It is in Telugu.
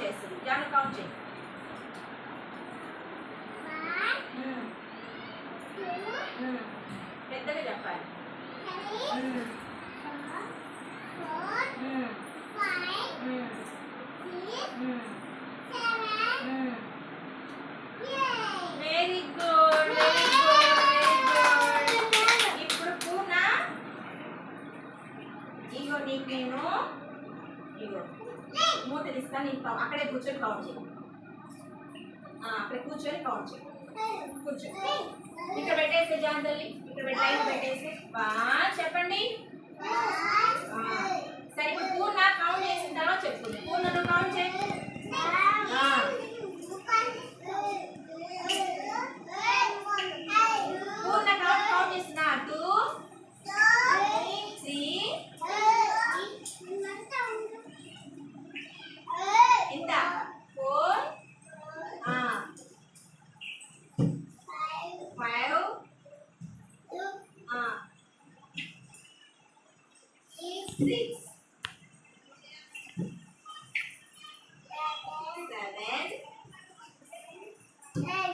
చేస్తుంది. జాను కౌంట్ చేయి. 1 2 పెద్దగా చెప్పాలి. 3 4 5 6 7 very good, very good, very good. ఇప్పుడు పూర్ణ ఇగో నీకు నేను ఇగో మూత తీస్తాను. నీకు అక్కడే కూర్చొని కౌంట్ చేయి. అక్కడ కూర్చొని కౌంట్ చేయి. కూర్చో. ఇక్కడ పెట్టేసే జాన్ తల్లి, ఇక్కడ పెట్టేసి చెప్పండి. సరే ఇప్పుడు పూర్ణ కౌంట్ చేసిన తర్వాత చెప్పుకుంది. పూర్ణ నువ్వు కౌంట్ చేయి. పూర్ణ కౌంట్ చేసిన 2 3 ఎంత 4 5 6 7 8